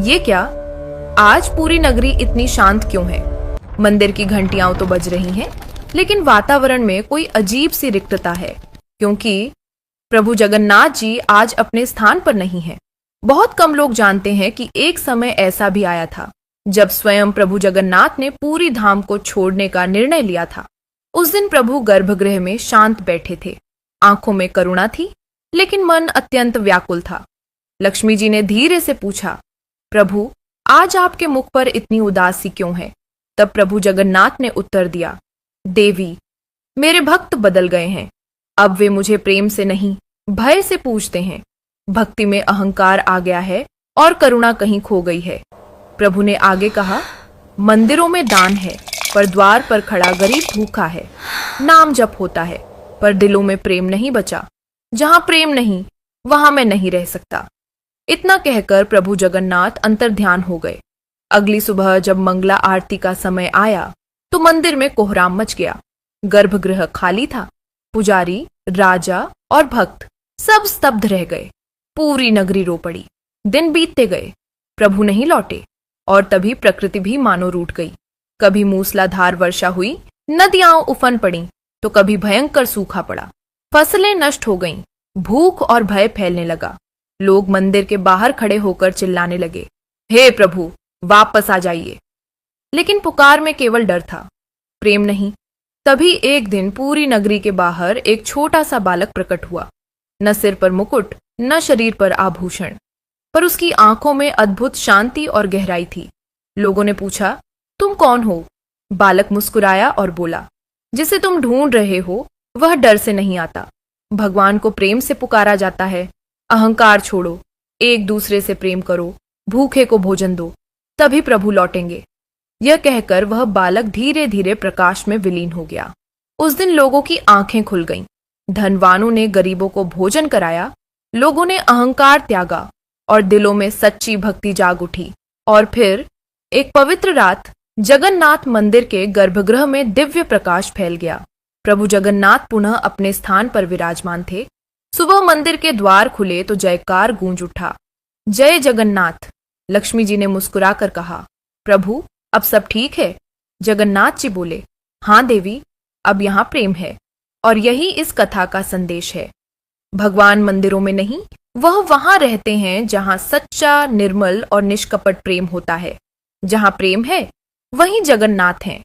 ये क्या, आज पूरी नगरी इतनी शांत क्यों है? मंदिर की घंटियां तो बज रही हैं, लेकिन वातावरण में कोई अजीब सी रिक्तता है, क्योंकि प्रभु जगन्नाथ जी आज अपने स्थान पर नहीं हैं। बहुत कम लोग जानते हैं कि एक समय ऐसा भी आया था जब स्वयं प्रभु जगन्नाथ ने पूरी धाम को छोड़ने का निर्णय लिया था। उस दिन प्रभु गर्भगृह में शांत बैठे थे। आंखों में करुणा थी, लेकिन मन अत्यंत व्याकुल था। लक्ष्मी जी ने धीरे से पूछा, प्रभु, आज आपके मुख पर इतनी उदासी क्यों है? तब प्रभु जगन्नाथ ने उत्तर दिया, देवी, मेरे भक्त बदल गए हैं। अब वे मुझे प्रेम से नहीं, भय से पूजते हैं। भक्ति में अहंकार आ गया है और करुणा कहीं खो गई है। प्रभु ने आगे कहा, मंदिरों में दान है, पर द्वार पर खड़ा गरीब भूखा है। नाम जप होता है, पर दिलों में प्रेम नहीं बचा। जहां प्रेम नहीं, वहां मैं नहीं रह सकता। इतना कहकर प्रभु जगन्नाथ अंतर्ध्यान हो गए। अगली सुबह जब मंगला आरती का समय आया तो मंदिर में कोहराम मच गया। गर्भगृह खाली था। पुजारी, राजा और भक्त सब स्तब्ध रह गए। पूरी नगरी रो पड़ी। दिन बीतते गए, प्रभु नहीं लौटे, और तभी प्रकृति भी मानो रूठ गई। कभी मूसलाधार वर्षा हुई, नदियां उफन पड़ी, तो कभी भयंकर सूखा पड़ा। फसलें नष्ट हो गईं, भूख और भय फैलने लगा। लोग मंदिर के बाहर खड़े होकर चिल्लाने लगे, हे प्रभु, वापस आ जाइए। लेकिन पुकार में केवल डर था, प्रेम नहीं। तभी एक दिन पूरी नगरी के बाहर एक छोटा सा बालक प्रकट हुआ। न सिर पर मुकुट, न शरीर पर आभूषण, पर उसकी आंखों में अद्भुत शांति और गहराई थी। लोगों ने पूछा, तुम कौन हो? बालक मुस्कुराया और बोला, जिसे तुम ढूंढ रहे हो वह डर से नहीं आता। भगवान को प्रेम से पुकारा जाता है। अहंकार छोड़ो, एक दूसरे से प्रेम करो, भूखे को भोजन दो, तभी प्रभु लौटेंगे। यह कहकर वह बालक धीरे धीरे प्रकाश में विलीन हो गया। उस दिन लोगों की आंखें खुल गईं। धनवानों ने गरीबों को भोजन कराया, लोगों ने अहंकार त्यागा और दिलों में सच्ची भक्ति जाग उठी। और फिर एक पवित्र रात जगन्नाथ मंदिर के गर्भगृह में दिव्य प्रकाश फैल गया। प्रभु जगन्नाथ पुनः अपने स्थान पर विराजमान थे। सुबह मंदिर के द्वार खुले तो जयकार गूंज उठा, जय जगन्नाथ। लक्ष्मी जी ने मुस्कुराकर कहा, प्रभु, अब सब ठीक है? जगन्नाथ जी बोले, हाँ देवी, अब यहाँ प्रेम है, और यही इस कथा का संदेश है। भगवान मंदिरों में नहीं, वह वहां रहते हैं जहां सच्चा, निर्मल और निष्कपट प्रेम होता है। जहां प्रेम है, वहीं जगन्नाथ हैं।